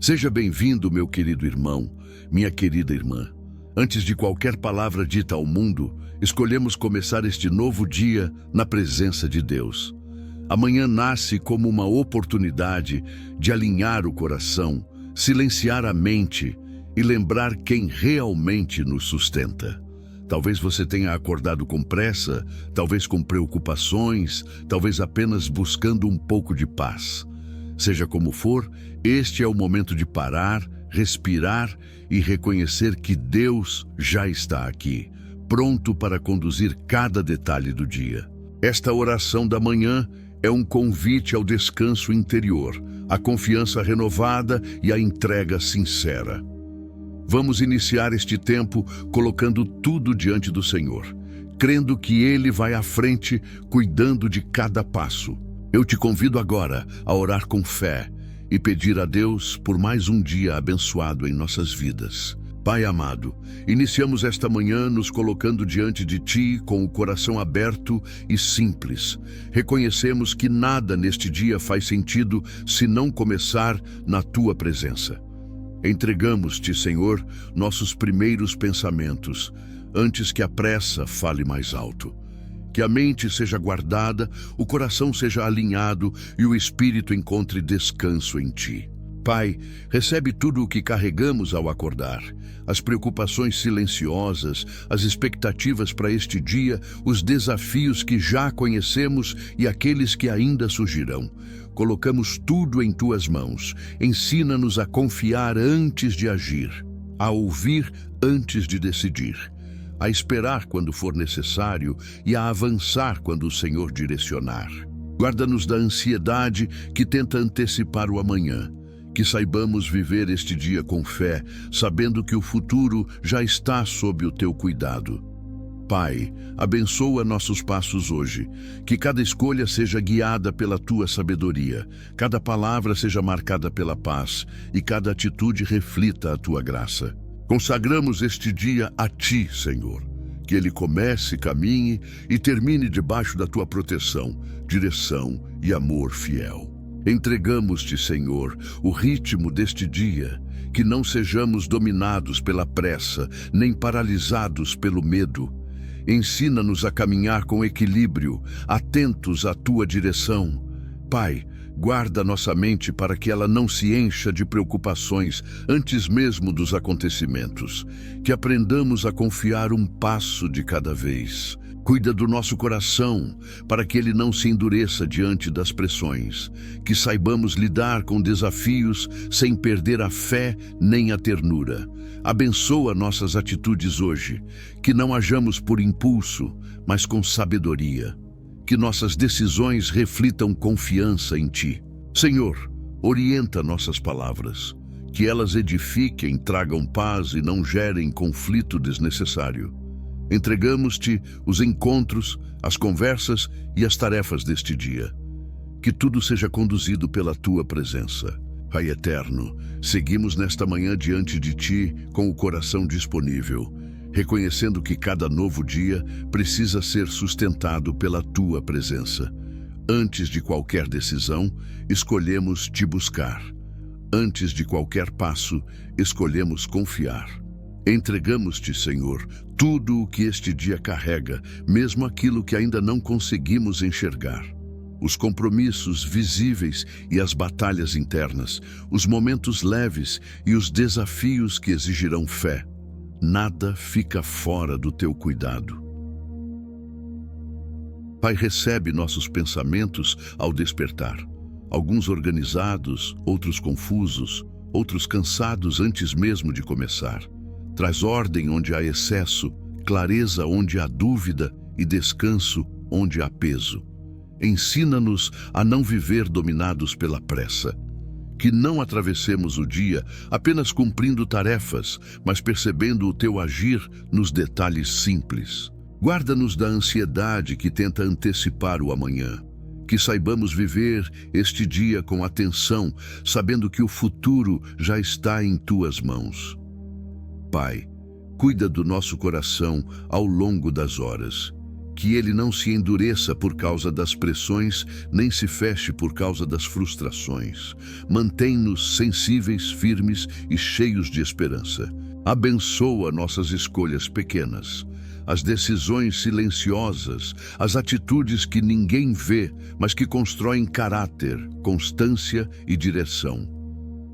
Seja bem-vindo, meu querido irmão, minha querida irmã. Antes de qualquer palavra dita ao mundo, escolhemos começar este novo dia na presença de Deus. Amanhã nasce como uma oportunidade de alinhar o coração, silenciar a mente e lembrar quem realmente nos sustenta. Talvez você tenha acordado com pressa, talvez com preocupações, talvez apenas buscando um pouco de paz. Seja como for, este é o momento de parar, respirar e reconhecer que Deus já está aqui, pronto para conduzir cada detalhe do dia. Esta oração da manhã é um convite ao descanso interior, à confiança renovada e à entrega sincera. Vamos iniciar este tempo colocando tudo diante do Senhor, crendo que Ele vai à frente, cuidando de cada passo. Eu te convido agora a orar com fé e pedir a Deus por mais um dia abençoado em nossas vidas. Pai amado, iniciamos esta manhã nos colocando diante de Ti com o coração aberto e simples. Reconhecemos que nada neste dia faz sentido se não começar na Tua presença. Entregamos-te, Senhor, nossos primeiros pensamentos, antes que a pressa fale mais alto. Que a mente seja guardada, o coração seja alinhado e o espírito encontre descanso em Ti. Pai, recebe tudo o que carregamos ao acordar, as preocupações silenciosas, as expectativas para este dia, os desafios que já conhecemos e aqueles que ainda surgirão. Colocamos tudo em Tuas mãos. Ensina-nos a confiar antes de agir, a ouvir antes de decidir, a esperar quando for necessário e a avançar quando o Senhor direcionar. Guarda-nos da ansiedade que tenta antecipar o amanhã. Que saibamos viver este dia com fé, sabendo que o futuro já está sob o Teu cuidado. Pai, abençoa nossos passos hoje, que cada escolha seja guiada pela Tua sabedoria, cada palavra seja marcada pela paz e cada atitude reflita a Tua graça. Consagramos este dia a Ti, Senhor, que ele comece, caminhe e termine debaixo da Tua proteção, direção e amor fiel. Entregamos-te, Senhor, o ritmo deste dia, que não sejamos dominados pela pressa, nem paralisados pelo medo. Ensina-nos a caminhar com equilíbrio, atentos à Tua direção. Pai, guarda nossa mente para que ela não se encha de preocupações antes mesmo dos acontecimentos. Que aprendamos a confiar um passo de cada vez. Cuida do nosso coração, para que ele não se endureça diante das pressões. Que saibamos lidar com desafios sem perder a fé nem a ternura. Abençoa nossas atitudes hoje, que não hajamos por impulso, mas com sabedoria. Que nossas decisões reflitam confiança em Ti. Senhor, orienta nossas palavras, que elas edifiquem, tragam paz e não gerem conflito desnecessário. Entregamos-te os encontros, as conversas e as tarefas deste dia. Que tudo seja conduzido pela Tua presença. Pai eterno, seguimos nesta manhã diante de Ti com o coração disponível, reconhecendo que cada novo dia precisa ser sustentado pela Tua presença. Antes de qualquer decisão, escolhemos Te buscar. Antes de qualquer passo, escolhemos confiar. Entregamos-te, Senhor, tudo o que este dia carrega, mesmo aquilo que ainda não conseguimos enxergar. Os compromissos visíveis e as batalhas internas, os momentos leves e os desafios que exigirão fé. Nada fica fora do Teu cuidado. Pai, recebe nossos pensamentos ao despertar. Alguns organizados, outros confusos, outros cansados antes mesmo de começar. Traz ordem onde há excesso, clareza onde há dúvida e descanso onde há peso. Ensina-nos a não viver dominados pela pressa. Que não atravessemos o dia apenas cumprindo tarefas, mas percebendo o Teu agir nos detalhes simples. Guarda-nos da ansiedade que tenta antecipar o amanhã. Que saibamos viver este dia com atenção, sabendo que o futuro já está em Tuas mãos. Pai, cuida do nosso coração ao longo das horas. que ele não se endureça por causa das pressões, nem se feche por causa das frustrações. Mantém-nos sensíveis, firmes e cheios de esperança. Abençoa nossas escolhas pequenas, as decisões silenciosas, as atitudes que ninguém vê, mas que constroem caráter, constância e direção.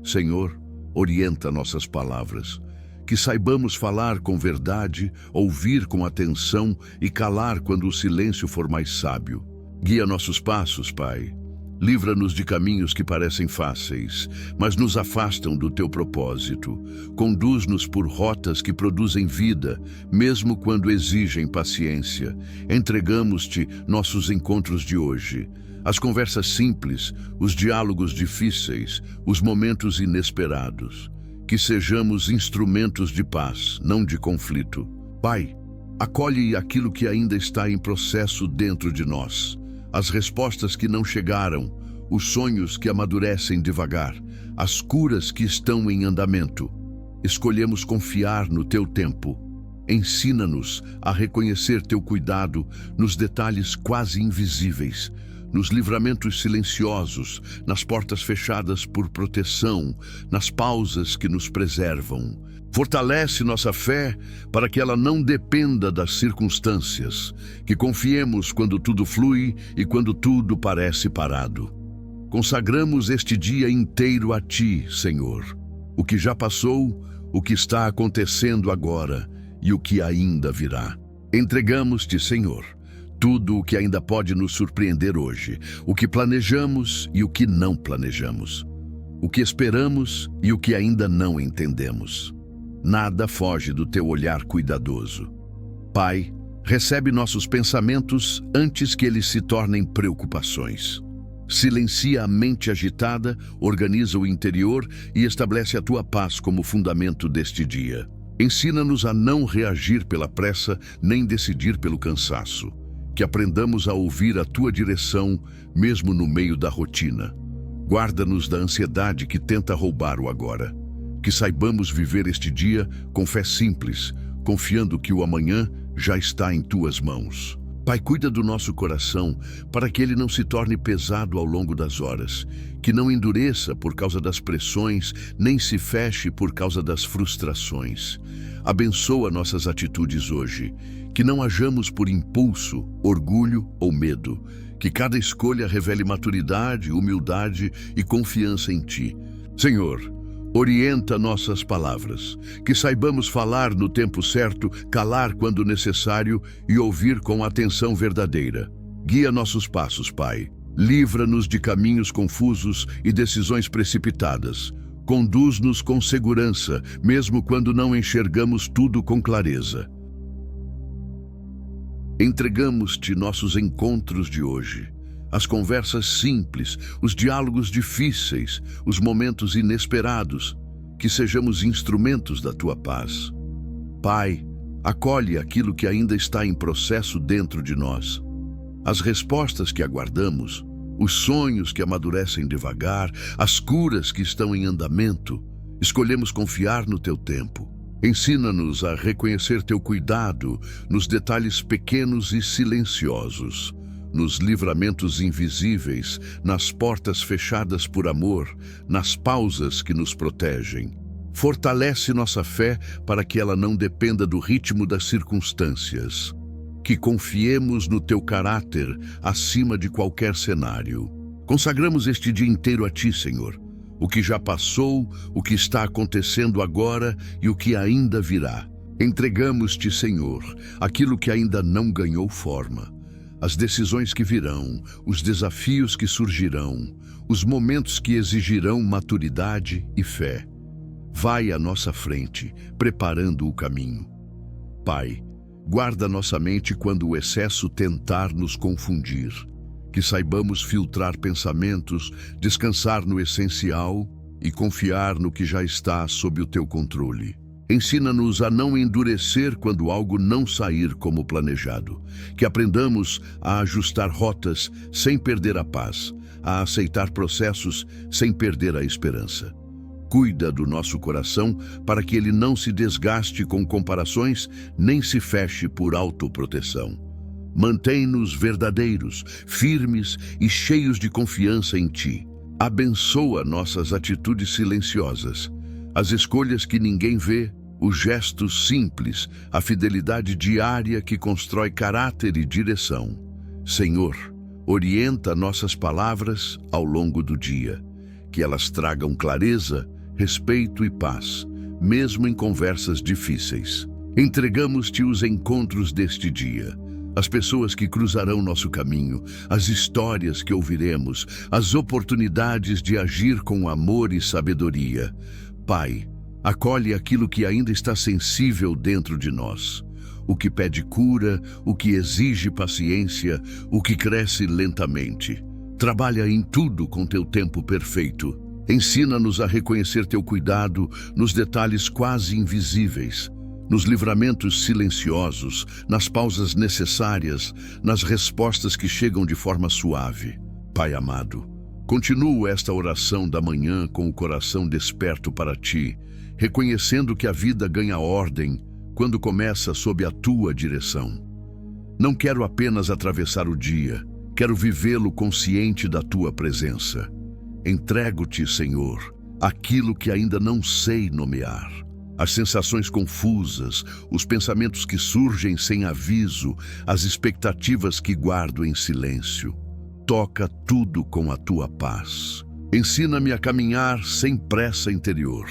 Senhor, orienta nossas palavras, que saibamos falar com verdade, ouvir com atenção e calar quando o silêncio for mais sábio. Guia nossos passos, Pai. Livra-nos de caminhos que parecem fáceis, mas nos afastam do teu propósito. Conduz-nos por rotas que produzem vida, mesmo quando exigem paciência. Entregamos-te nossos encontros de hoje, as conversas simples, os diálogos difíceis, os momentos inesperados. Que sejamos instrumentos de paz, não de conflito. Pai, acolhe aquilo que ainda está em processo dentro de nós. As respostas que não chegaram, os sonhos que amadurecem devagar, as curas que estão em andamento. Escolhemos confiar no teu tempo. Ensina-nos a reconhecer teu cuidado nos detalhes quase invisíveis, nos livramentos silenciosos, nas portas fechadas por proteção, nas pausas que nos preservam. Fortalece nossa fé para que ela não dependa das circunstâncias, que confiemos quando tudo flui e quando tudo parece parado. Consagramos este dia inteiro a Ti, Senhor. O que já passou, o que está acontecendo agora e o que ainda virá. Entregamos-te, Senhor, tudo o que ainda pode nos surpreender hoje, o que planejamos e o que não planejamos, o que esperamos e o que ainda não entendemos. Nada foge do teu olhar cuidadoso. Pai, recebe nossos pensamentos antes que eles se tornem preocupações. Silencia a mente agitada, organiza o interior e estabelece a tua paz como fundamento deste dia. Ensina-nos a não reagir pela pressa nem decidir pelo cansaço. Que aprendamos a ouvir a tua direção, mesmo no meio da rotina. Guarda-nos da ansiedade que tenta roubar o agora. Que saibamos viver este dia com fé simples, confiando que o amanhã já está em tuas mãos. Pai, cuida do nosso coração para que ele não se torne pesado ao longo das horas, que não endureça por causa das pressões, nem se feche por causa das frustrações. Abençoa nossas atitudes hoje, que não hajamos por impulso, orgulho ou medo, que cada escolha revele maturidade, humildade e confiança em Ti. Senhor, orienta nossas palavras, que saibamos falar no tempo certo, calar quando necessário e ouvir com atenção verdadeira. Guia nossos passos, Pai. Livra-nos de caminhos confusos e decisões precipitadas. Conduz-nos com segurança, mesmo quando não enxergamos tudo com clareza. Entregamos-te nossos encontros de hoje, as conversas simples, os diálogos difíceis, os momentos inesperados, que sejamos instrumentos da tua paz. Pai, acolhe aquilo que ainda está em processo dentro de nós, as respostas que aguardamos, os sonhos que amadurecem devagar, as curas que estão em andamento. Escolhemos confiar no teu tempo. Ensina-nos a reconhecer teu cuidado nos detalhes pequenos e silenciosos, nos livramentos invisíveis, nas portas fechadas por amor, nas pausas que nos protegem. Fortalece nossa fé para que ela não dependa do ritmo das circunstâncias. Que confiemos no teu caráter acima de qualquer cenário. Consagramos este dia inteiro a Ti, Senhor. O que já passou, o que está acontecendo agora e o que ainda virá. Entregamos-te, Senhor, aquilo que ainda não ganhou forma. As decisões que virão, os desafios que surgirão, os momentos que exigirão maturidade e fé. Vai à nossa frente, preparando o caminho. Pai, guarda nossa mente quando o excesso tentar nos confundir. Que saibamos filtrar pensamentos, descansar no essencial e confiar no que já está sob o teu controle. Ensina-nos a não endurecer quando algo não sair como planejado. Que aprendamos a ajustar rotas sem perder a paz, a aceitar processos sem perder a esperança. Cuida do nosso coração para que ele não se desgaste com comparações nem se feche por autoproteção. Mantém-nos verdadeiros, firmes e cheios de confiança em Ti. Abençoa nossas atitudes silenciosas, as escolhas que ninguém vê, os gestos simples, a fidelidade diária que constrói caráter e direção. Senhor, orienta nossas palavras ao longo do dia, que elas tragam clareza, respeito e paz, mesmo em conversas difíceis. Entregamos-te os encontros deste dia, as pessoas que cruzarão nosso caminho, as histórias que ouviremos, as oportunidades de agir com amor e sabedoria. Pai, acolhe aquilo que ainda está sensível dentro de nós, o que pede cura, o que exige paciência, o que cresce lentamente. Trabalha em tudo com teu tempo perfeito. Ensina-nos a reconhecer teu cuidado nos detalhes quase invisíveis, nos livramentos silenciosos, nas pausas necessárias, nas respostas que chegam de forma suave. Pai amado, continuo esta oração da manhã com o coração desperto para Ti, reconhecendo que a vida ganha ordem quando começa sob a Tua direção. Não quero apenas atravessar o dia, quero vivê-lo consciente da Tua presença. Entrego-te, Senhor, aquilo que ainda não sei nomear. As sensações confusas, os pensamentos que surgem sem aviso, as expectativas que guardo em silêncio. Toca tudo com a Tua paz. Ensina-me a caminhar sem pressa interior,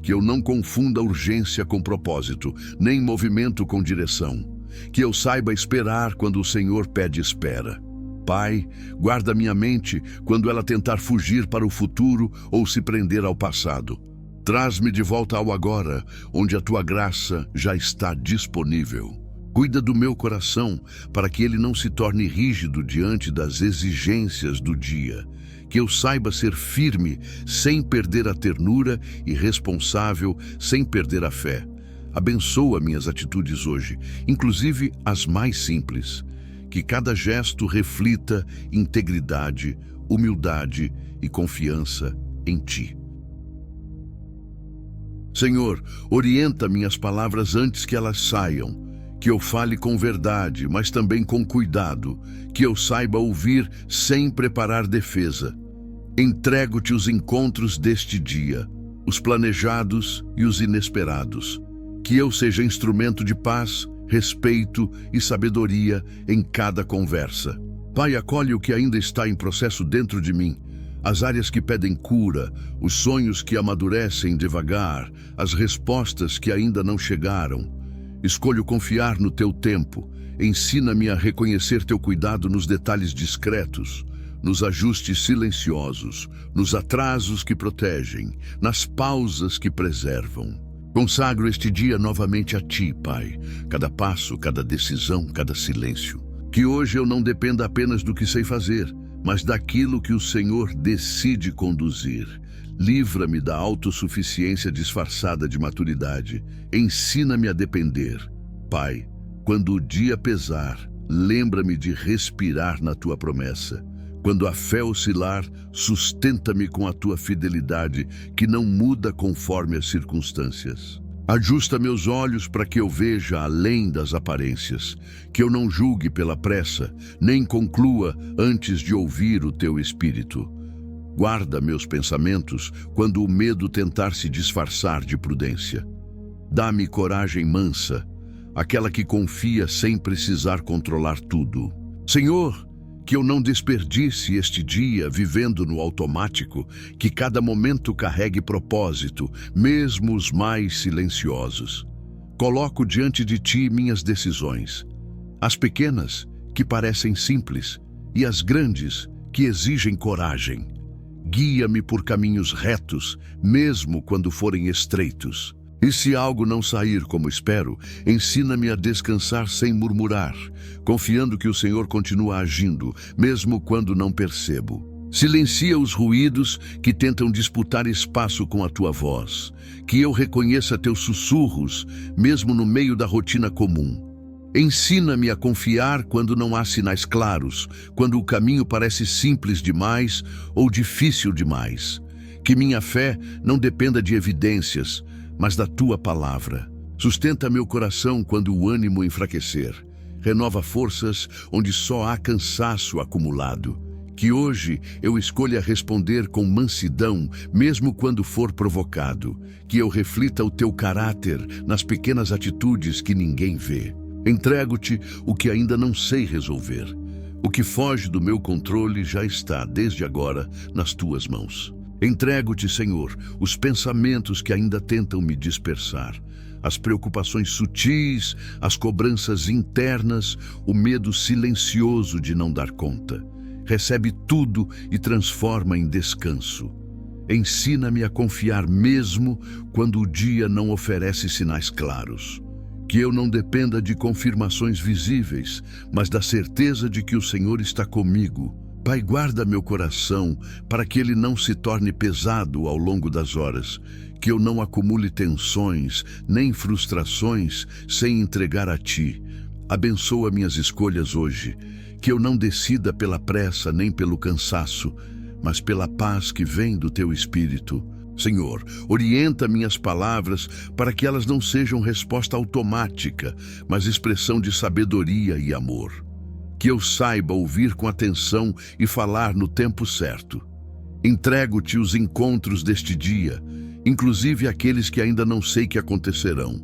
que eu não confunda urgência com propósito, nem movimento com direção, que eu saiba esperar quando o Senhor pede espera. Pai, guarda minha mente quando ela tentar fugir para o futuro ou se prender ao passado. Traz-me de volta ao agora, onde a Tua graça já está disponível. Cuida do meu coração para que ele não se torne rígido diante das exigências do dia. Que eu saiba ser firme sem perder a ternura e responsável sem perder a fé. Abençoa minhas atitudes hoje, inclusive as mais simples. Que cada gesto reflita integridade, humildade e confiança em Ti. Senhor, orienta minhas palavras antes que elas saiam, que eu fale com verdade, mas também com cuidado, que eu saiba ouvir sem preparar defesa. Entrego-te os encontros deste dia, os planejados e os inesperados, que eu seja instrumento de paz, respeito e sabedoria em cada conversa. Pai, acolhe o que ainda está em processo dentro de mim, as áreas que pedem cura, os sonhos que amadurecem devagar, as respostas que ainda não chegaram. Escolho confiar no Teu tempo. Ensina-me a reconhecer Teu cuidado nos detalhes discretos, nos ajustes silenciosos, nos atrasos que protegem, nas pausas que preservam. Consagro este dia novamente a Ti, Pai, cada passo, cada decisão, cada silêncio. Que hoje eu não dependa apenas do que sei fazer, mas daquilo que o Senhor decide conduzir. Livra-me da autossuficiência disfarçada de maturidade. Ensina-me a depender. Pai, quando o dia pesar, lembra-me de respirar na Tua promessa. Quando a fé oscilar, sustenta-me com a Tua fidelidade, que não muda conforme as circunstâncias. Ajusta meus olhos para que eu veja além das aparências, que eu não julgue pela pressa, nem conclua antes de ouvir o Teu Espírito. Guarda meus pensamentos quando o medo tentar se disfarçar de prudência. Dá-me coragem mansa, aquela que confia sem precisar controlar tudo. Senhor, que eu não desperdice este dia vivendo no automático, que cada momento carregue propósito, mesmo os mais silenciosos. Coloco diante de Ti minhas decisões, as pequenas, que parecem simples, e as grandes, que exigem coragem. Guia-me por caminhos retos, mesmo quando forem estreitos. E se algo não sair como espero, ensina-me a descansar sem murmurar, confiando que o Senhor continua agindo, mesmo quando não percebo. Silencia os ruídos que tentam disputar espaço com a Tua voz, que eu reconheça Teus sussurros, mesmo no meio da rotina comum. Ensina-me a confiar quando não há sinais claros, quando o caminho parece simples demais ou difícil demais. Que minha fé não dependa de evidências, mas da Tua palavra. Sustenta meu coração quando o ânimo enfraquecer. Renova forças onde só há cansaço acumulado. Que hoje eu escolha responder com mansidão, mesmo quando for provocado. Que eu reflita o teu caráter nas pequenas atitudes que ninguém vê. Entrego-te o que ainda não sei resolver. O que foge do meu controle já está, desde agora, nas tuas mãos. Entrego-te, Senhor, os pensamentos que ainda tentam me dispersar, as preocupações sutis, as cobranças internas, o medo silencioso de não dar conta. Recebe tudo e transforma em descanso. Ensina-me a confiar mesmo quando o dia não oferece sinais claros. Que eu não dependa de confirmações visíveis, mas da certeza de que o Senhor está comigo. Pai, guarda meu coração para que ele não se torne pesado ao longo das horas, que eu não acumule tensões nem frustrações sem entregar a Ti. Abençoa minhas escolhas hoje, que eu não decida pela pressa nem pelo cansaço, mas pela paz que vem do Teu Espírito. Senhor, orienta minhas palavras para que elas não sejam resposta automática, mas expressão de sabedoria e amor. Que eu saiba ouvir com atenção e falar no tempo certo. Entrego-te os encontros deste dia, inclusive aqueles que ainda não sei que acontecerão.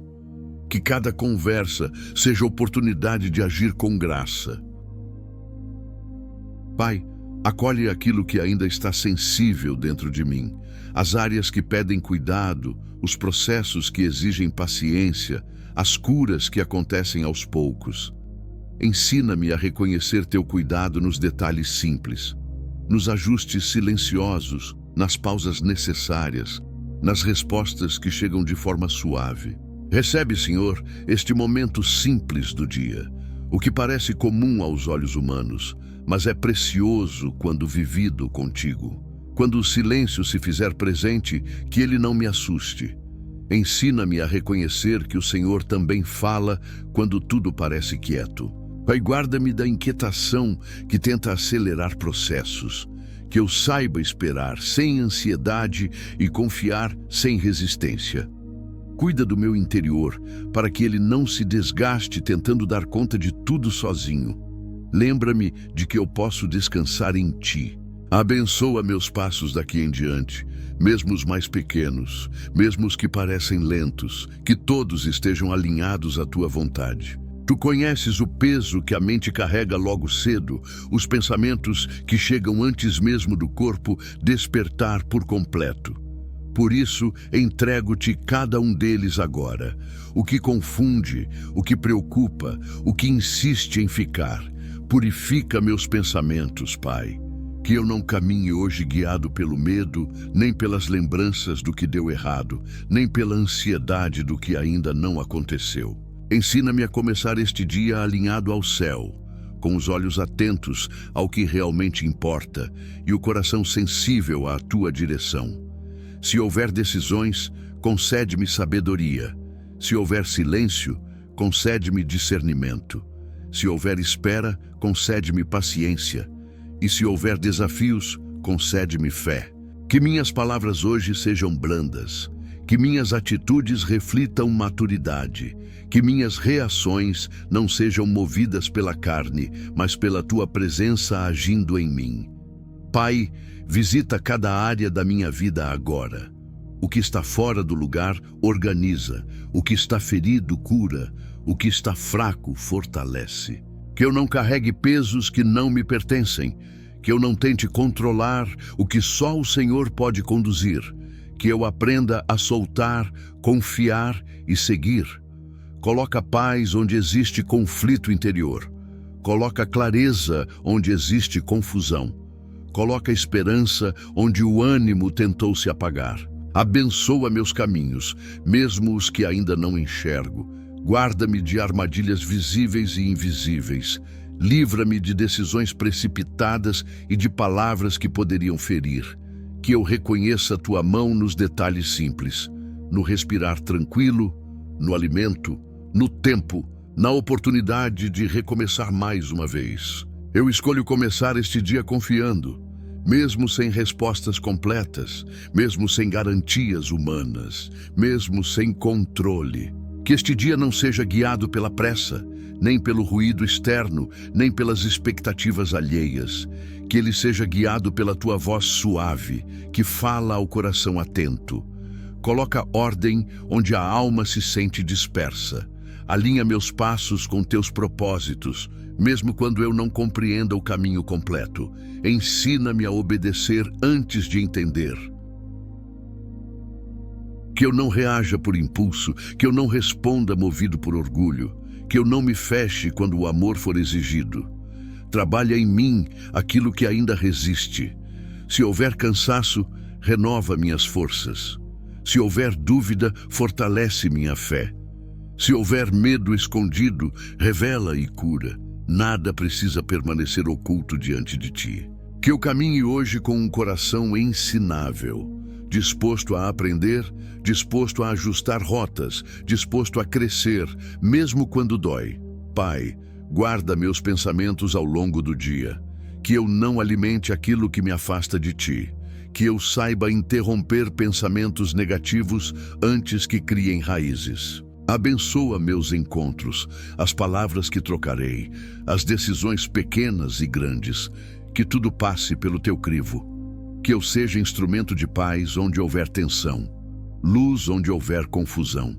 Que cada conversa seja oportunidade de agir com graça. Pai, acolhe aquilo que ainda está sensível dentro de mim, as áreas que pedem cuidado, os processos que exigem paciência, as curas que acontecem aos poucos. Ensina-me a reconhecer teu cuidado nos detalhes simples, nos ajustes silenciosos, nas pausas necessárias, nas respostas que chegam de forma suave. Recebe, Senhor, este momento simples do dia, o que parece comum aos olhos humanos, mas é precioso quando vivido contigo. Quando o silêncio se fizer presente, que ele não me assuste. Ensina-me a reconhecer que o Senhor também fala quando tudo parece quieto. Pai, guarda-me da inquietação que tenta acelerar processos, que eu saiba esperar sem ansiedade e confiar sem resistência. Cuida do meu interior para que ele não se desgaste tentando dar conta de tudo sozinho. Lembra-me de que eu posso descansar em Ti. Abençoa meus passos daqui em diante, mesmo os mais pequenos, mesmo os que parecem lentos, que todos estejam alinhados à Tua vontade. Tu conheces o peso que a mente carrega logo cedo, os pensamentos que chegam antes mesmo do corpo despertar por completo. Por isso, entrego-te cada um deles agora. O que confunde, o que preocupa, o que insiste em ficar. Purifica meus pensamentos, Pai. Que eu não caminhe hoje guiado pelo medo, nem pelas lembranças do que deu errado, nem pela ansiedade do que ainda não aconteceu. Ensina-me a começar este dia alinhado ao céu, com os olhos atentos ao que realmente importa e o coração sensível à Tua direção. Se houver decisões, concede-me sabedoria. Se houver silêncio, concede-me discernimento. Se houver espera, concede-me paciência. E se houver desafios, concede-me fé. Que minhas palavras hoje sejam brandas, que minhas atitudes reflitam maturidade, que minhas reações não sejam movidas pela carne, mas pela Tua presença agindo em mim. Pai, visita cada área da minha vida agora. O que está fora do lugar, organiza. O que está ferido, cura. O que está fraco, fortalece. Que eu não carregue pesos que não me pertencem, que eu não tente controlar o que só o Senhor pode conduzir, que eu aprenda a soltar, confiar e seguir. Coloca paz onde existe conflito interior. Coloca clareza onde existe confusão. Coloca esperança onde o ânimo tentou se apagar. Abençoa meus caminhos, mesmo os que ainda não enxergo. Guarda-me de armadilhas visíveis e invisíveis. Livra-me de decisões precipitadas e de palavras que poderiam ferir. Que eu reconheça a Tua mão nos detalhes simples, no respirar tranquilo, no alimento, no tempo, na oportunidade de recomeçar mais uma vez. Eu escolho começar este dia confiando, mesmo sem respostas completas, mesmo sem garantias humanas, mesmo sem controle. Que este dia não seja guiado pela pressa, nem pelo ruído externo, nem pelas expectativas alheias. Que ele seja guiado pela tua voz suave, que fala ao coração atento. Coloca ordem onde a alma se sente dispersa. Alinha meus passos com teus propósitos, mesmo quando eu não compreenda o caminho completo. Ensina-me a obedecer antes de entender. Que eu não reaja por impulso, que eu não responda movido por orgulho, que eu não me feche quando o amor for exigido. Trabalha em mim aquilo que ainda resiste. Se houver cansaço, renova minhas forças. Se houver dúvida, fortalece minha fé. Se houver medo escondido, revela e cura. Nada precisa permanecer oculto diante de ti. Que eu caminhe hoje com um coração ensinável, disposto a aprender, disposto a ajustar rotas, disposto a crescer, mesmo quando dói. Pai, guarda meus pensamentos ao longo do dia. Que eu não alimente aquilo que me afasta de ti. Que eu saiba interromper pensamentos negativos antes que criem raízes. Abençoa meus encontros, as palavras que trocarei, as decisões pequenas e grandes, que tudo passe pelo teu crivo. Que eu seja instrumento de paz onde houver tensão, luz onde houver confusão,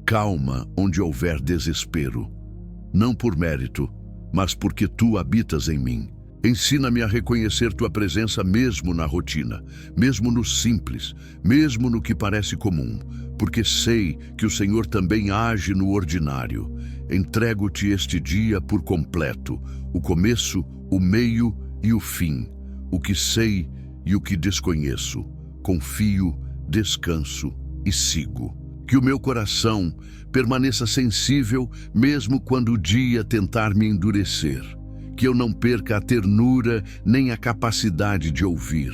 calma onde houver desespero. Não por mérito, mas porque tu habitas em mim. Ensina-me a reconhecer tua presença mesmo na rotina, mesmo no simples, mesmo no que parece comum, porque sei que o Senhor também age no ordinário. Entrego-te este dia por completo, o começo, o meio e o fim, o que sei e o que desconheço. Confio, descanso e sigo. Que o meu coração permaneça sensível mesmo quando o dia tentar me endurecer. Que eu não perca a ternura nem a capacidade de ouvir.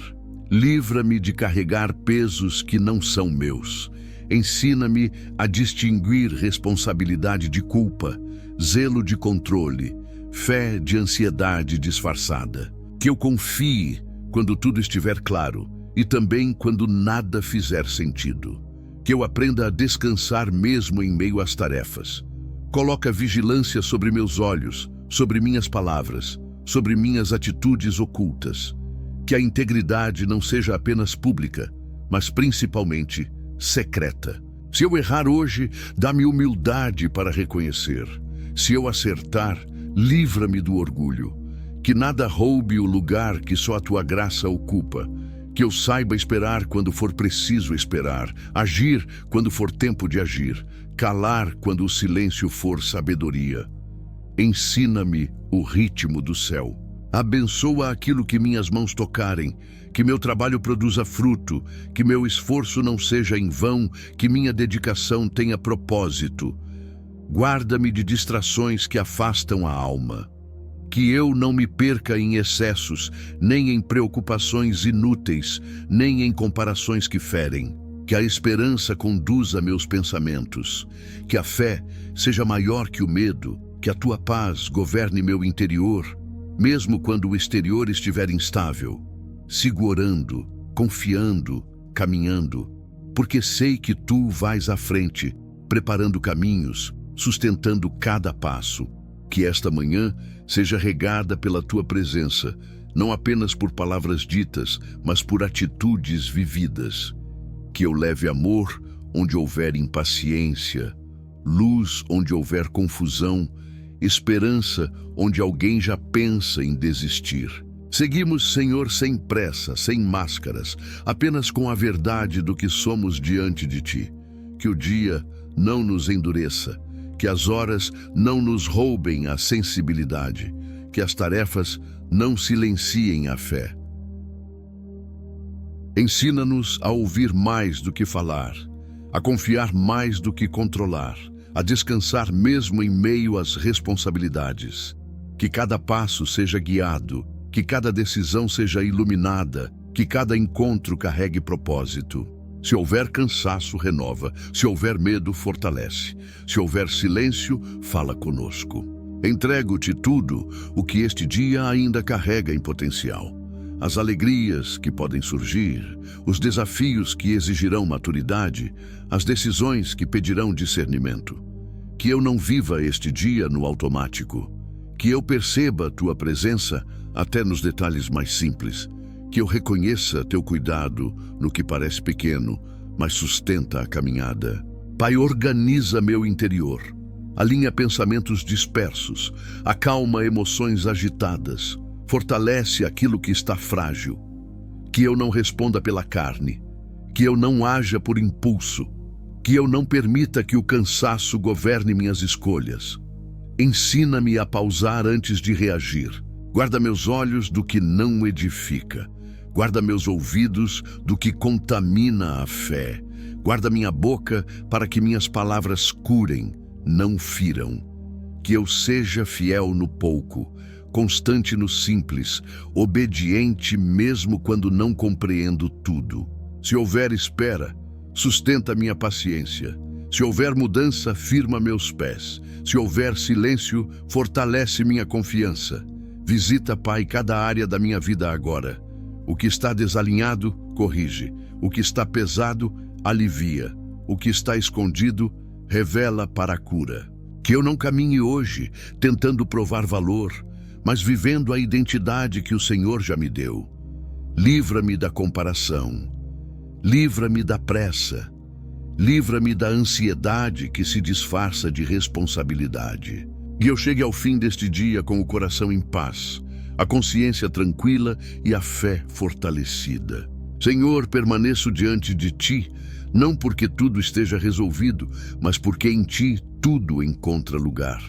Livra-me de carregar pesos que não são meus. Ensina-me a distinguir responsabilidade de culpa, zelo de controle, fé de ansiedade disfarçada. Que eu confie quando tudo estiver claro e também quando nada fizer sentido. Que eu aprenda a descansar mesmo em meio às tarefas. Coloca vigilância sobre meus olhos, sobre minhas palavras, sobre minhas atitudes ocultas. Que a integridade não seja apenas pública, mas principalmente secreta. Se eu errar hoje, dá-me humildade para reconhecer. Se eu acertar, livra-me do orgulho. Que nada roube o lugar que só a tua graça ocupa. Que eu saiba esperar quando for preciso esperar, agir quando for tempo de agir, calar quando o silêncio for sabedoria. Ensina-me o ritmo do céu. Abençoa aquilo que minhas mãos tocarem, que meu trabalho produza fruto, que meu esforço não seja em vão, que minha dedicação tenha propósito. Guarda-me de distrações que afastam a alma. Que eu não me perca em excessos, nem em preocupações inúteis, nem em comparações que ferem. Que a esperança conduza meus pensamentos. Que a fé seja maior que o medo. Que a tua paz governe meu interior, mesmo quando o exterior estiver instável. Sigo orando, confiando, caminhando, porque sei que tu vais à frente, preparando caminhos, sustentando cada passo. Que esta manhã seja regada pela tua presença, não apenas por palavras ditas, mas por atitudes vividas. Que eu leve amor onde houver impaciência, luz onde houver confusão, esperança onde alguém já pensa em desistir. Seguimos, Senhor, sem pressa, sem máscaras, apenas com a verdade do que somos diante de Ti. Que o dia não nos endureça, que as horas não nos roubem a sensibilidade, que as tarefas não silenciem a fé. Ensina-nos a ouvir mais do que falar, a confiar mais do que controlar, a descansar mesmo em meio às responsabilidades. Que cada passo seja guiado, que cada decisão seja iluminada, que cada encontro carregue propósito. Se houver cansaço, renova. Se houver medo, fortalece. Se houver silêncio, fala conosco. Entrego-te tudo o que este dia ainda carrega em potencial. as alegrias que podem surgir, os desafios que exigirão maturidade, as decisões que pedirão discernimento. Que eu não viva este dia no automático, que eu perceba Tua presença até nos detalhes mais simples, que eu reconheça Teu cuidado no que parece pequeno, mas sustenta a caminhada. Pai, organiza meu interior, alinha pensamentos dispersos, acalma emoções agitadas, fortalece aquilo que está frágil. Que eu não responda pela carne, que eu não haja por impulso, que eu não permita que o cansaço governe minhas escolhas. Ensina-me a pausar antes de reagir. Guarda meus olhos do que não edifica. Guarda meus ouvidos do que contamina a fé. Guarda minha boca para que minhas palavras curem, não firam. Que eu seja fiel no pouco, constante no simples, obediente mesmo quando não compreendo tudo. Se houver espera, sustenta minha paciência. Se houver mudança, firma meus pés. Se houver silêncio, fortalece minha confiança. Visita, Pai, cada área da minha vida agora. O que está desalinhado, corrige. O que está pesado, alivia. O que está escondido, revela para a cura. Que eu não caminhe hoje tentando provar valor, mas vivendo a identidade que o Senhor já me deu. Livra-me da comparação. Livra-me da pressa. Livra-me da ansiedade que se disfarça de responsabilidade. E eu chegue ao fim deste dia com o coração em paz, a consciência tranquila e a fé fortalecida. Senhor, permaneço diante de Ti, não porque tudo esteja resolvido, mas porque em Ti tudo encontra lugar.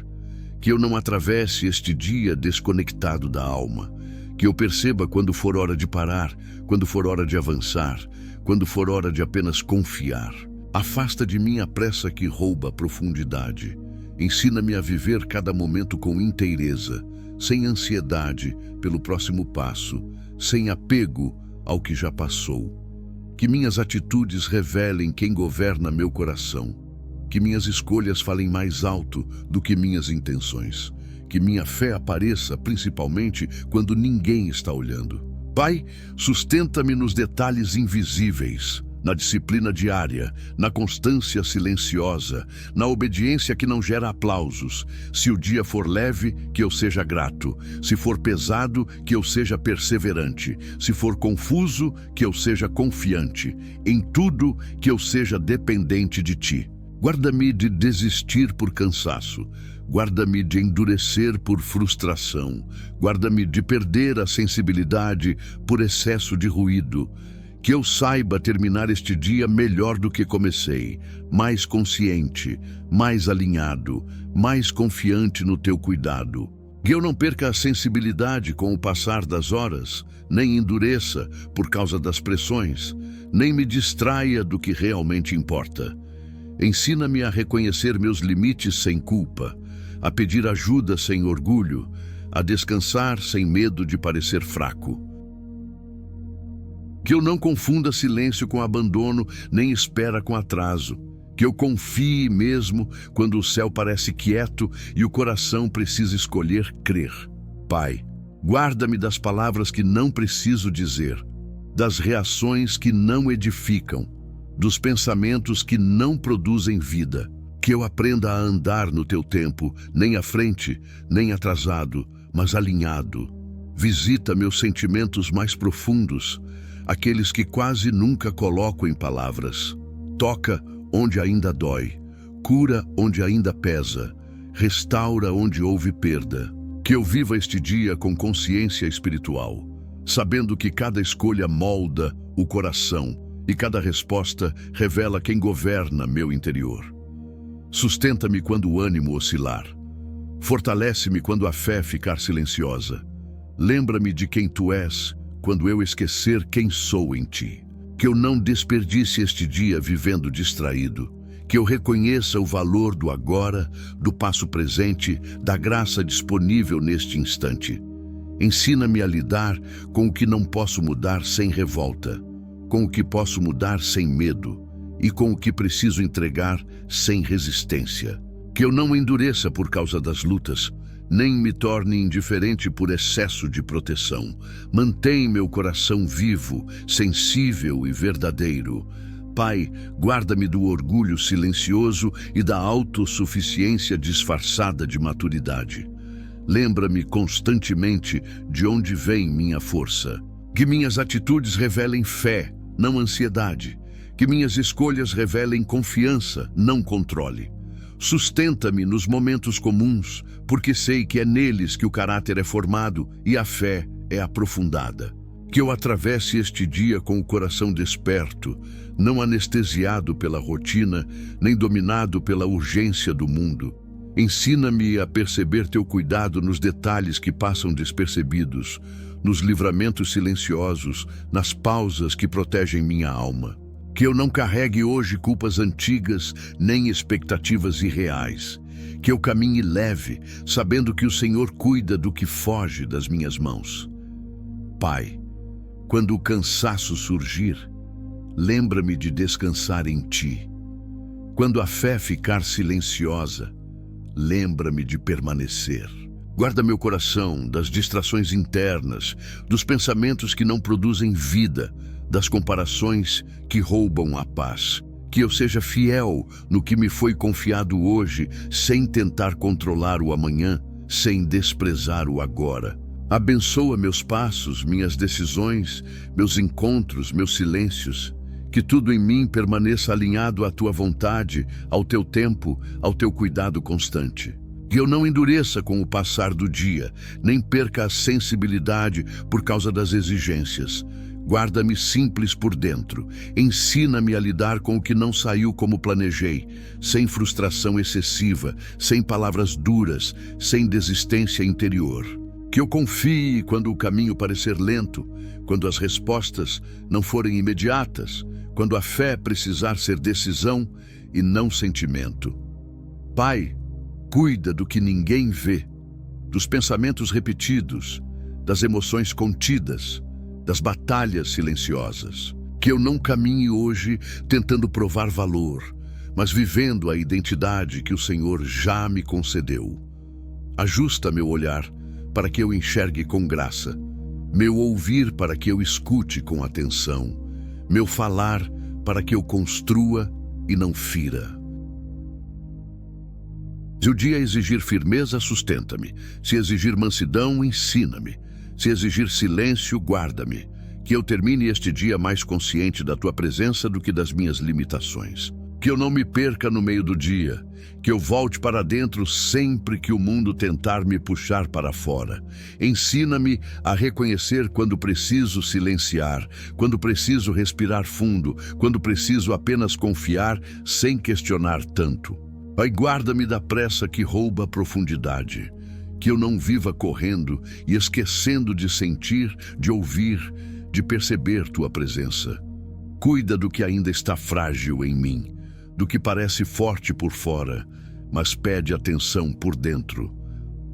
Que eu não atravesse este dia desconectado da alma. Que eu perceba quando for hora de parar, quando for hora de avançar, quando for hora de apenas confiar. Afasta de mim a pressa que rouba a profundidade. Ensina-me a viver cada momento com inteireza, sem ansiedade pelo próximo passo, sem apego ao que já passou. Que minhas atitudes revelem quem governa meu coração. Que minhas escolhas falem mais alto do que minhas intenções. Que minha fé apareça principalmente quando ninguém está olhando. Pai, sustenta-me nos detalhes invisíveis, na disciplina diária, na constância silenciosa, na obediência que não gera aplausos. Se o dia for leve, que eu seja grato. Se for pesado, que eu seja perseverante. Se for confuso, que eu seja confiante. Em tudo, que eu seja dependente de Ti. Guarda-me de desistir por cansaço. Guarda-me de endurecer por frustração. Guarda-me de perder a sensibilidade por excesso de ruído. Que eu saiba terminar este dia melhor do que comecei, mais consciente, mais alinhado, mais confiante no Teu cuidado. Que eu não perca a sensibilidade com o passar das horas, nem endureça por causa das pressões, nem me distraia do que realmente importa. Ensina-me a reconhecer meus limites sem culpa, a pedir ajuda sem orgulho, a descansar sem medo de parecer fraco. Que eu não confunda silêncio com abandono, nem espera com atraso. Que eu confie mesmo quando o céu parece quieto e o coração precisa escolher crer. Pai, guarda-me das palavras que não preciso dizer, das reações que não edificam, dos pensamentos que não produzem vida. Que eu aprenda a andar no Teu tempo, nem à frente, nem atrasado, mas alinhado. Visita meus sentimentos mais profundos, aqueles que quase nunca coloco em palavras. Toca onde ainda dói, cura onde ainda pesa, restaura onde houve perda. Que eu viva este dia com consciência espiritual, sabendo que cada escolha molda o coração e cada resposta revela quem governa meu interior. Sustenta-me quando o ânimo oscilar. Fortalece-me quando a fé ficar silenciosa. Lembra-me de quem Tu és quando eu esquecer quem sou em Ti. Que eu não desperdice este dia vivendo distraído. Que eu reconheça o valor do agora, do passo presente, da graça disponível neste instante. Ensina-me a lidar com o que não posso mudar sem revolta, com o que posso mudar sem medo e com o que preciso entregar sem resistência. Que eu não endureça por causa das lutas, nem me torne indiferente por excesso de proteção. Mantém meu coração vivo, sensível e verdadeiro. Pai, guarda-me do orgulho silencioso e da autossuficiência disfarçada de maturidade. Lembra-me constantemente de onde vem minha força. Que minhas atitudes revelem fé, não ansiedade. Que minhas escolhas revelem confiança, não controle. Sustenta-me nos momentos comuns, porque sei que é neles que o caráter é formado e a fé é aprofundada. Que eu atravesse este dia com o coração desperto, não anestesiado pela rotina, nem dominado pela urgência do mundo. Ensina-me a perceber teu cuidado nos detalhes que passam despercebidos, nos livramentos silenciosos, nas pausas que protegem minha alma. Que eu não carregue hoje culpas antigas, nem expectativas irreais. Que eu caminhe leve, sabendo que o Senhor cuida do que foge das minhas mãos. Pai, quando o cansaço surgir, lembra-me de descansar em Ti. Quando a fé ficar silenciosa, lembra-me de permanecer. Guarda meu coração das distrações internas, dos pensamentos que não produzem vida, das comparações que roubam a paz. Que eu seja fiel no que me foi confiado hoje, sem tentar controlar o amanhã, sem desprezar o agora. Abençoa meus passos, minhas decisões, meus encontros, meus silêncios. Que tudo em mim permaneça alinhado à Tua vontade, ao Teu tempo, ao Teu cuidado constante. Que eu não endureça com o passar do dia, nem perca a sensibilidade por causa das exigências. Guarda-me simples por dentro. Ensina-me a lidar com o que não saiu como planejei, sem frustração excessiva, sem palavras duras, sem desistência interior. Que eu confie quando o caminho parecer lento, quando as respostas não forem imediatas, quando a fé precisar ser decisão e não sentimento. Pai, cuida do que ninguém vê, dos pensamentos repetidos, das emoções contidas, das batalhas silenciosas. Que eu não caminhe hoje tentando provar valor, mas vivendo a identidade que o Senhor já me concedeu. Ajusta meu olhar para que eu enxergue com graça, meu ouvir para que eu escute com atenção, meu falar para que eu construa e não fira. Se o dia exigir firmeza, sustenta-me. Se exigir mansidão, ensina-me. Se exigir silêncio, guarda-me. Que eu termine este dia mais consciente da Tua presença do que das minhas limitações. Que eu não me perca no meio do dia. Que eu volte para dentro sempre que o mundo tentar me puxar para fora. Ensina-me a reconhecer quando preciso silenciar, quando preciso respirar fundo, quando preciso apenas confiar sem questionar tanto. Pai, guarda-me da pressa que rouba a profundidade. Que eu não viva correndo e esquecendo de sentir, de ouvir, de perceber Tua presença. Cuida do que ainda está frágil em mim, do que parece forte por fora, mas pede atenção por dentro.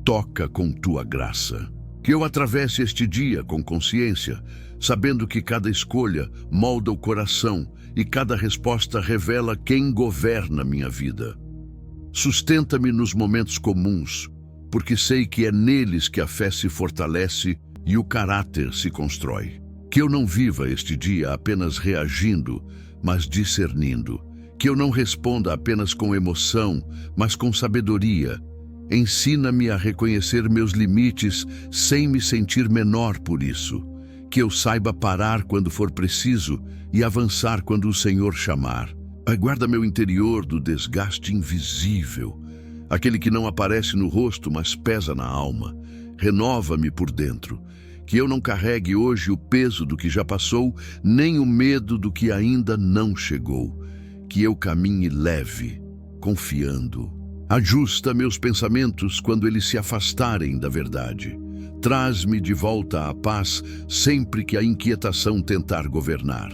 Toca com Tua graça. Que eu atravesse este dia com consciência, sabendo que cada escolha molda o coração e cada resposta revela quem governa minha vida. Sustenta-me nos momentos comuns, porque sei que é neles que a fé se fortalece e o caráter se constrói. Que eu não viva este dia apenas reagindo, mas discernindo. Que eu não responda apenas com emoção, mas com sabedoria. Ensina-me a reconhecer meus limites sem me sentir menor por isso. Que eu saiba parar quando for preciso e avançar quando o Senhor chamar. Guarda meu interior do desgaste invisível, aquele que não aparece no rosto, mas pesa na alma. Renova-me por dentro. Que eu não carregue hoje o peso do que já passou, nem o medo do que ainda não chegou. Que eu caminhe leve, confiando. Ajusta meus pensamentos quando eles se afastarem da verdade. Traz-me de volta à paz sempre que a inquietação tentar governar.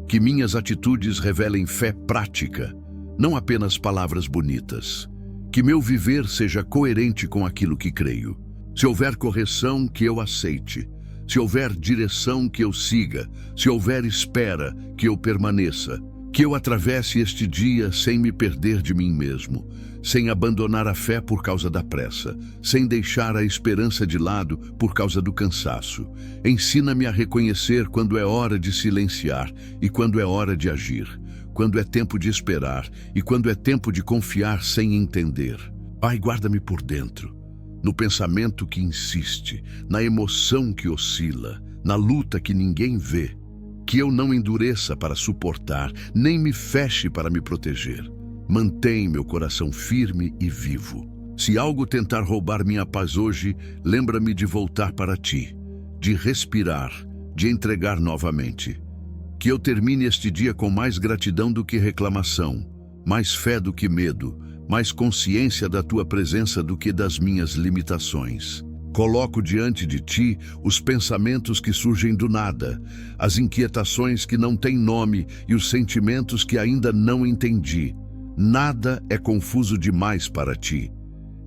Que minhas atitudes revelem fé prática, não apenas palavras bonitas. Que meu viver seja coerente com aquilo que creio. Se houver correção, que eu aceite. Se houver direção, que eu siga. Se houver espera, que eu permaneça. Que eu atravesse este dia sem me perder de mim mesmo, sem abandonar a fé por causa da pressa, sem deixar a esperança de lado por causa do cansaço. Ensina-me a reconhecer quando é hora de silenciar e quando é hora de agir, quando é tempo de esperar e quando é tempo de confiar sem entender. Pai, guarda-me por dentro, no pensamento que insiste, na emoção que oscila, na luta que ninguém vê. Que eu não endureça para suportar, nem me feche para me proteger. Mantém meu coração firme e vivo. Se algo tentar roubar minha paz hoje, lembra-me de voltar para ti, de respirar, de entregar novamente. Que eu termine este dia com mais gratidão do que reclamação, mais fé do que medo, mais consciência da tua presença do que das minhas limitações. Coloco diante de ti os pensamentos que surgem do nada, as inquietações que não têm nome e os sentimentos que ainda não entendi. Nada é confuso demais para ti.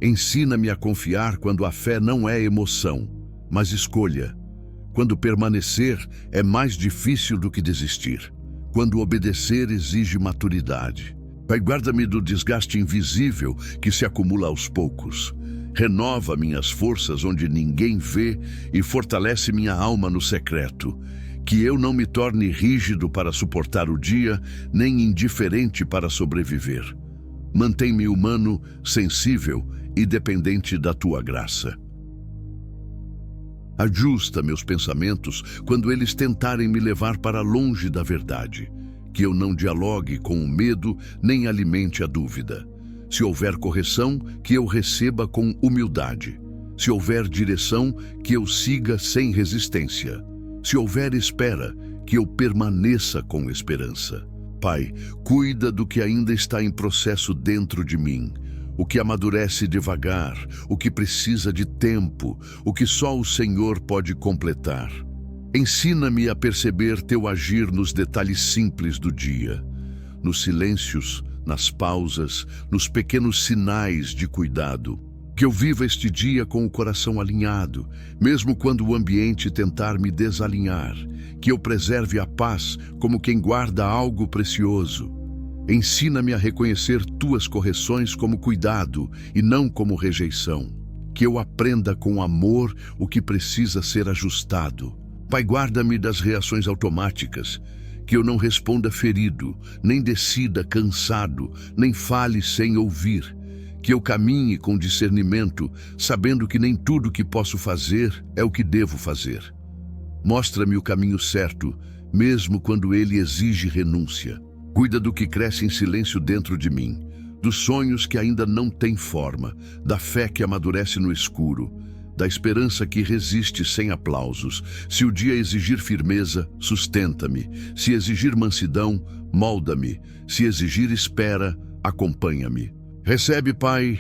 Ensina-me a confiar quando a fé não é emoção, mas escolha. Quando permanecer é mais difícil do que desistir. Quando obedecer exige maturidade. Pai, guarda-me do desgaste invisível que se acumula aos poucos. Renova minhas forças onde ninguém vê e fortalece minha alma no secreto. Que eu não me torne rígido para suportar o dia, nem indiferente para sobreviver. Mantém-me humano, sensível e dependente da tua graça. Ajusta meus pensamentos quando eles tentarem me levar para longe da verdade. Que eu não dialogue com o medo, nem alimente a dúvida. Se houver correção, que eu receba com humildade. Se houver direção, que eu siga sem resistência. Se houver espera, que eu permaneça com esperança. Pai, cuida do que ainda está em processo dentro de mim, o que amadurece devagar, o que precisa de tempo, o que só o Senhor pode completar. Ensina-me a perceber teu agir nos detalhes simples do dia, nos silêncios, nas pausas, nos pequenos sinais de cuidado. Que eu viva este dia com o coração alinhado, mesmo quando o ambiente tentar me desalinhar. Que eu preserve a paz como quem guarda algo precioso. Ensina-me a reconhecer tuas correções como cuidado e não como rejeição. Que eu aprenda com amor o que precisa ser ajustado. Pai, guarda-me das reações automáticas. Que eu não responda ferido, nem decida cansado, nem fale sem ouvir. Que eu caminhe com discernimento, sabendo que nem tudo que posso fazer é o que devo fazer. Mostra-me o caminho certo, mesmo quando ele exige renúncia. Cuida do que cresce em silêncio dentro de mim, dos sonhos que ainda não têm forma, da fé que amadurece no escuro, da esperança que resiste sem aplausos. Se o dia exigir firmeza, sustenta-me. Se exigir mansidão, molda-me. Se exigir espera, acompanha-me. Recebe, Pai,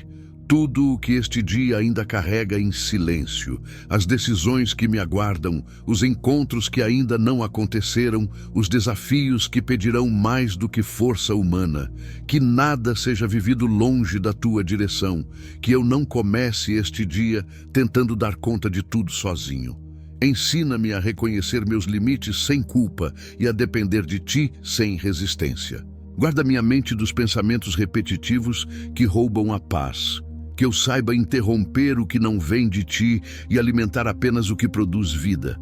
tudo o que este dia ainda carrega em silêncio, as decisões que me aguardam, os encontros que ainda não aconteceram, os desafios que pedirão mais do que força humana. Que nada seja vivido longe da tua direção, que eu não comece este dia tentando dar conta de tudo sozinho. Ensina-me a reconhecer meus limites sem culpa e a depender de ti sem resistência. Guarda minha mente dos pensamentos repetitivos que roubam a paz. Que eu saiba interromper o que não vem de ti e alimentar apenas o que produz vida.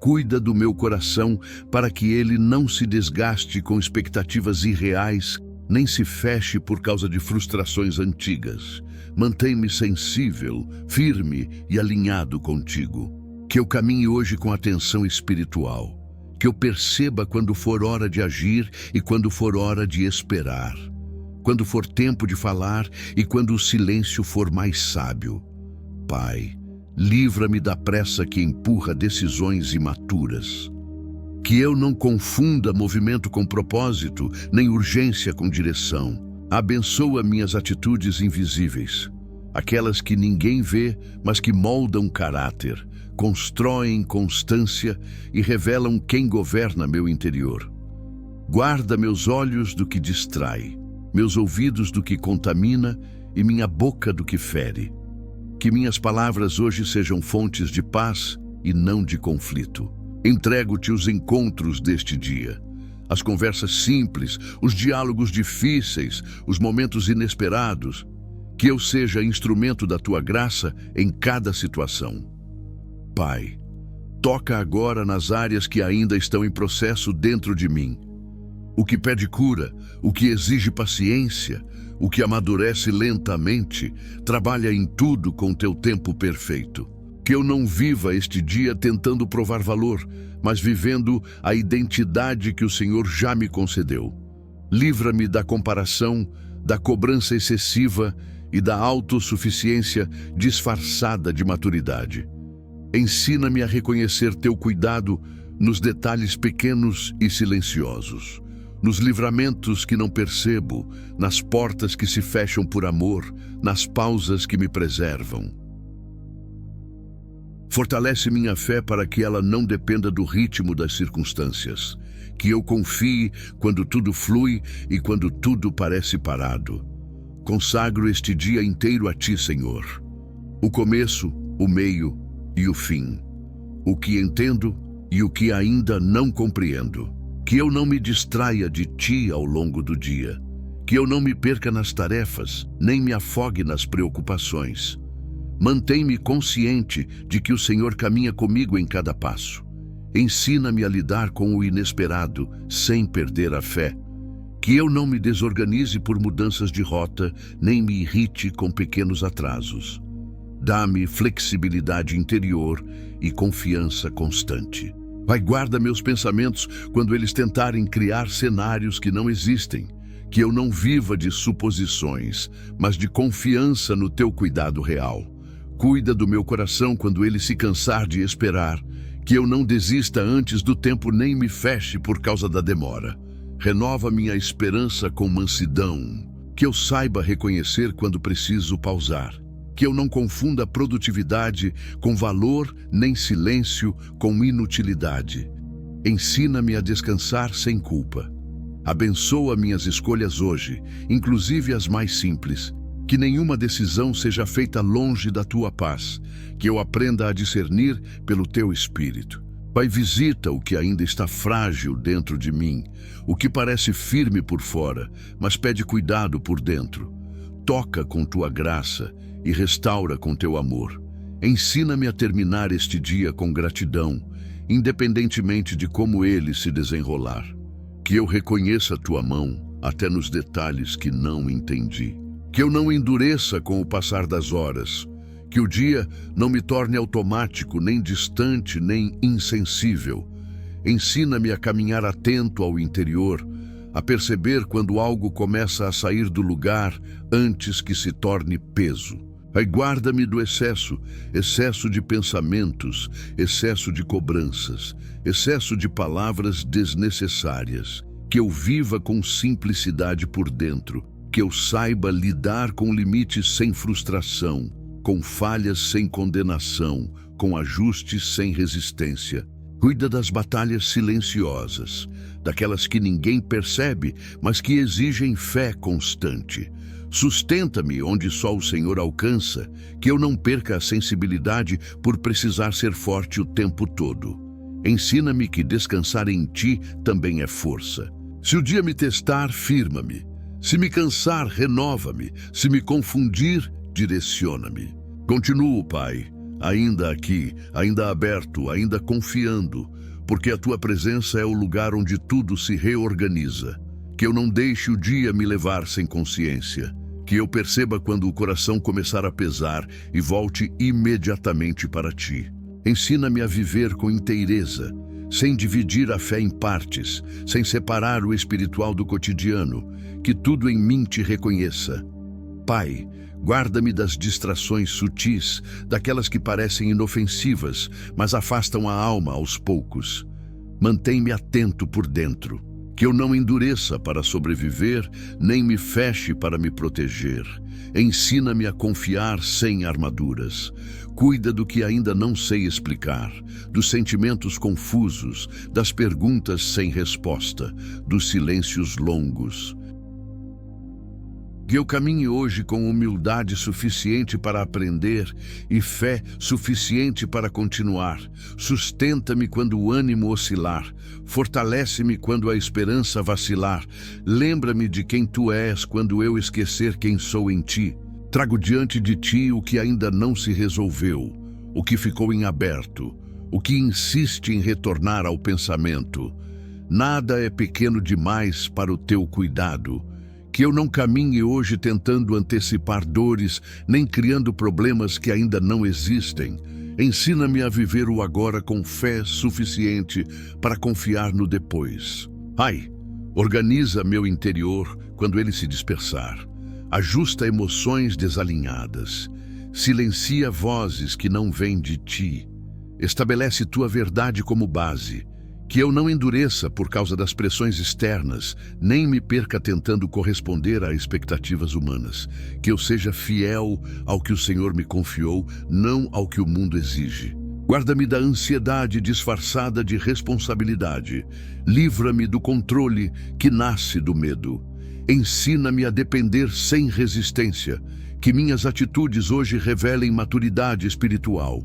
Cuida do meu coração para que ele não se desgaste com expectativas irreais, nem se feche por causa de frustrações antigas. Mantém-me sensível, firme e alinhado contigo. Que eu caminhe hoje com atenção espiritual. Que eu perceba quando for hora de agir e quando for hora de esperar. Quando for tempo de falar e quando o silêncio for mais sábio. Pai, livra-me da pressa que empurra decisões imaturas. Que eu não confunda movimento com propósito, nem urgência com direção. Abençoa minhas atitudes invisíveis, aquelas que ninguém vê, mas que moldam caráter, constroem constância e revelam quem governa meu interior. Guarda meus olhos do que distrai, meus ouvidos do que contamina e minha boca do que fere. Que minhas palavras hoje sejam fontes de paz e não de conflito. Entrego-te os encontros deste dia, as conversas simples, os diálogos difíceis, os momentos inesperados. Que eu seja instrumento da tua graça em cada situação. Pai, toca agora nas áreas que ainda estão em processo dentro de mim. O que pede cura, o que exige paciência, o que amadurece lentamente, trabalha em tudo com teu tempo perfeito. Que eu não viva este dia tentando provar valor, mas vivendo a identidade que o Senhor já me concedeu. Livra-me da comparação, da cobrança excessiva e da autossuficiência disfarçada de maturidade. Ensina-me a reconhecer teu cuidado nos detalhes pequenos e silenciosos, nos livramentos que não percebo, nas portas que se fecham por amor, nas pausas que me preservam. Fortalece minha fé para que ela não dependa do ritmo das circunstâncias, que eu confie quando tudo flui e quando tudo parece parado. Consagro este dia inteiro a Ti, Senhor. O começo, o meio e o fim. O que entendo e o que ainda não compreendo. Que eu não me distraia de Ti ao longo do dia. Que eu não me perca nas tarefas, nem me afogue nas preocupações. Mantém-me consciente de que o Senhor caminha comigo em cada passo. Ensina-me a lidar com o inesperado, sem perder a fé. Que eu não me desorganize por mudanças de rota, nem me irrite com pequenos atrasos. Dá-me flexibilidade interior e confiança constante. Pai, guarda meus pensamentos quando eles tentarem criar cenários que não existem. Que eu não viva de suposições, mas de confiança no Teu cuidado real. Cuida do meu coração quando ele se cansar de esperar. Que eu não desista antes do tempo nem me feche por causa da demora. Renova minha esperança com mansidão. Que eu saiba reconhecer quando preciso pausar. Que eu não confunda produtividade com valor, nem silêncio com inutilidade. Ensina-me a descansar sem culpa. Abençoa minhas escolhas hoje, inclusive as mais simples. Que nenhuma decisão seja feita longe da Tua paz. Que eu aprenda a discernir pelo Teu Espírito. Pai, visita o que ainda está frágil dentro de mim, o que parece firme por fora, mas pede cuidado por dentro. Toca com Tua graça e restaura com Teu amor. Ensina-me a terminar este dia com gratidão, independentemente de como ele se desenrolar. Que eu reconheça Tua mão até nos detalhes que não entendi. Que eu não endureça com o passar das horas. Que o dia não me torne automático, nem distante, nem insensível. Ensina-me a caminhar atento ao interior, a perceber quando algo começa a sair do lugar antes que se torne peso. Pai, guarda-me do excesso de pensamentos, excesso de cobranças, excesso de palavras desnecessárias. Que eu viva com simplicidade por dentro, que eu saiba lidar com limites sem frustração, com falhas sem condenação, com ajustes sem resistência. Cuida das batalhas silenciosas, daquelas que ninguém percebe, mas que exigem fé constante. Sustenta-me onde só o Senhor alcança, que eu não perca a sensibilidade por precisar ser forte o tempo todo. Ensina-me que descansar em Ti também é força. Se o dia me testar, firma-me. Se me cansar, renova-me. Se me confundir, direciona-me. Continuo, Pai, ainda aqui, ainda aberto, ainda confiando, porque a Tua presença é o lugar onde tudo se reorganiza. Que eu não deixe o dia me levar sem consciência. Que eu perceba quando o coração começar a pesar e volte imediatamente para Ti. Ensina-me a viver com inteireza, sem dividir a fé em partes, sem separar o espiritual do cotidiano. Que tudo em mim Te reconheça. Pai, guarda-me das distrações sutis, daquelas que parecem inofensivas, mas afastam a alma aos poucos. Mantém-me atento por dentro. Que eu não endureça para sobreviver, nem me feche para me proteger. Ensina-me a confiar sem armaduras. Cuida do que ainda não sei explicar, dos sentimentos confusos, das perguntas sem resposta, dos silêncios longos. Que eu caminhe hoje com humildade suficiente para aprender e fé suficiente para continuar. Sustenta-me quando o ânimo oscilar. Fortalece-me quando a esperança vacilar. Lembra-me de quem tu és quando eu esquecer quem sou em ti. Trago diante de ti o que ainda não se resolveu, o que ficou em aberto, o que insiste em retornar ao pensamento. Nada é pequeno demais para o teu cuidado. Que eu não caminhe hoje tentando antecipar dores, nem criando problemas que ainda não existem. Ensina-me a viver o agora com fé suficiente para confiar no depois. Pai, organiza meu interior quando ele se dispersar. Ajusta emoções desalinhadas. Silencia vozes que não vêm de ti. Estabelece tua verdade como base. Que eu não endureça por causa das pressões externas, nem me perca tentando corresponder a expectativas humanas. Que eu seja fiel ao que o Senhor me confiou, não ao que o mundo exige. Guarda-me da ansiedade disfarçada de responsabilidade. Livra-me do controle que nasce do medo. Ensina-me a depender sem resistência. Que minhas atitudes hoje revelem maturidade espiritual.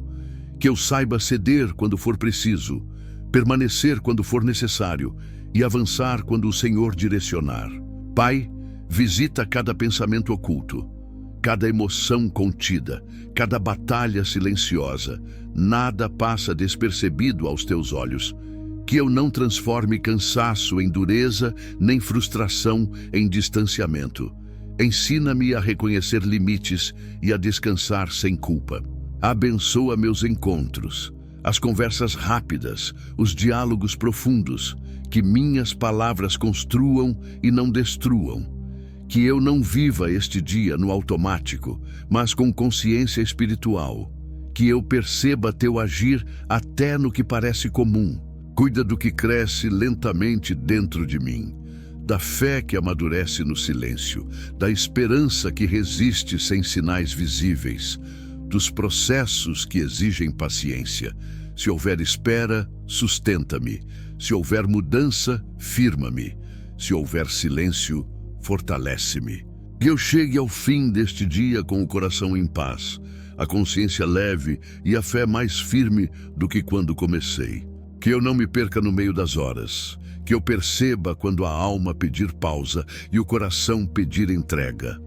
Que eu saiba ceder quando for preciso, permanecer quando for necessário e avançar quando o Senhor direcionar. Pai, visita cada pensamento oculto, cada emoção contida, cada batalha silenciosa. Nada passa despercebido aos teus olhos. Que eu não transforme cansaço em dureza, nem frustração em distanciamento. Ensina-me a reconhecer limites e a descansar sem culpa. Abençoa meus encontros, as conversas rápidas, os diálogos profundos, que minhas palavras construam e não destruam. Que eu não viva este dia no automático, mas com consciência espiritual. Que eu perceba teu agir até no que parece comum. Cuida do que cresce lentamente dentro de mim, da fé que amadurece no silêncio, da esperança que resiste sem sinais visíveis, dos processos que exigem paciência. Se houver espera, sustenta-me. Se houver mudança, firma-me. Se houver silêncio, fortalece-me. Que eu chegue ao fim deste dia com o coração em paz, a consciência leve e a fé mais firme do que quando comecei. Que eu não me perca no meio das horas. Que eu perceba quando a alma pedir pausa e o coração pedir entrega.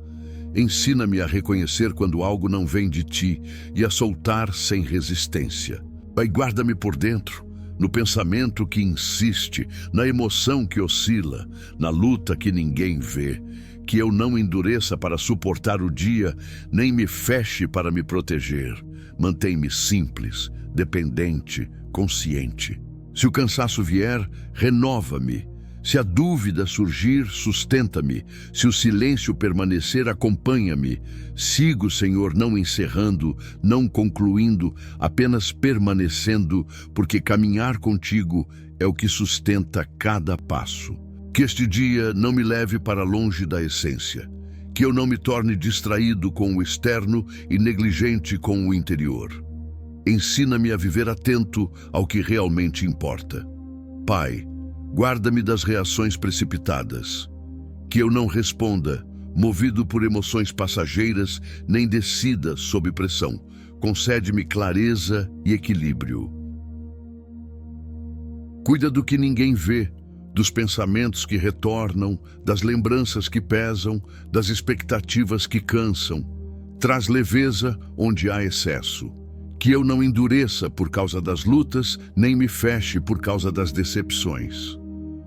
Ensina-me a reconhecer quando algo não vem de ti e a soltar sem resistência. Pai, guarda-me por dentro, no pensamento que insiste, na emoção que oscila, na luta que ninguém vê. Que eu não endureça para suportar o dia, nem me feche para me proteger. Mantém-me simples, dependente, consciente. Se o cansaço vier, renova-me. Se a dúvida surgir, sustenta-me. Se o silêncio permanecer, acompanha-me. Sigo, Senhor, não encerrando, não concluindo, apenas permanecendo, porque caminhar contigo é o que sustenta cada passo. Que este dia não me leve para longe da essência. Que eu não me torne distraído com o externo e negligente com o interior. Ensina-me a viver atento ao que realmente importa. Pai, guarda-me das reações precipitadas. Que eu não responda, movido por emoções passageiras, nem decida sob pressão. Concede-me clareza e equilíbrio. Cuida do que ninguém vê, dos pensamentos que retornam, das lembranças que pesam, das expectativas que cansam. Traz leveza onde há excesso. Que eu não endureça por causa das lutas, nem me feche por causa das decepções.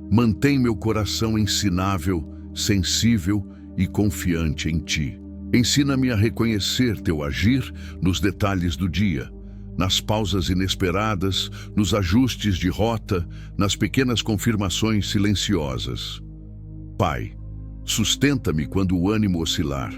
Mantém meu coração ensinável, sensível e confiante em ti. Ensina-me a reconhecer teu agir nos detalhes do dia, nas pausas inesperadas, nos ajustes de rota, nas pequenas confirmações silenciosas. Pai, sustenta-me quando o ânimo oscilar.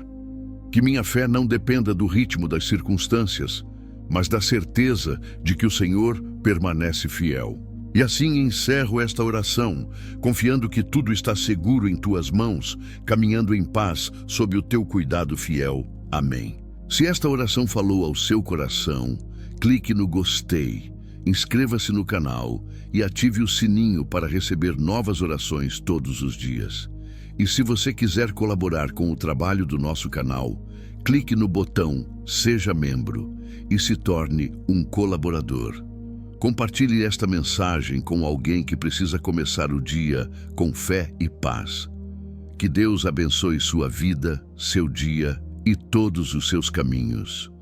Que minha fé não dependa do ritmo das circunstâncias, mas da certeza de que o Senhor permanece fiel. E assim encerro esta oração, confiando que tudo está seguro em tuas mãos, caminhando em paz sob o teu cuidado fiel. Amém. Se esta oração falou ao seu coração, clique no gostei, inscreva-se no canal e ative o sininho para receber novas orações todos os dias. E se você quiser colaborar com o trabalho do nosso canal, clique no botão Seja Membro e se torne um colaborador. Compartilhe esta mensagem com alguém que precisa começar o dia com fé e paz. Que Deus abençoe sua vida, seu dia e todos os seus caminhos.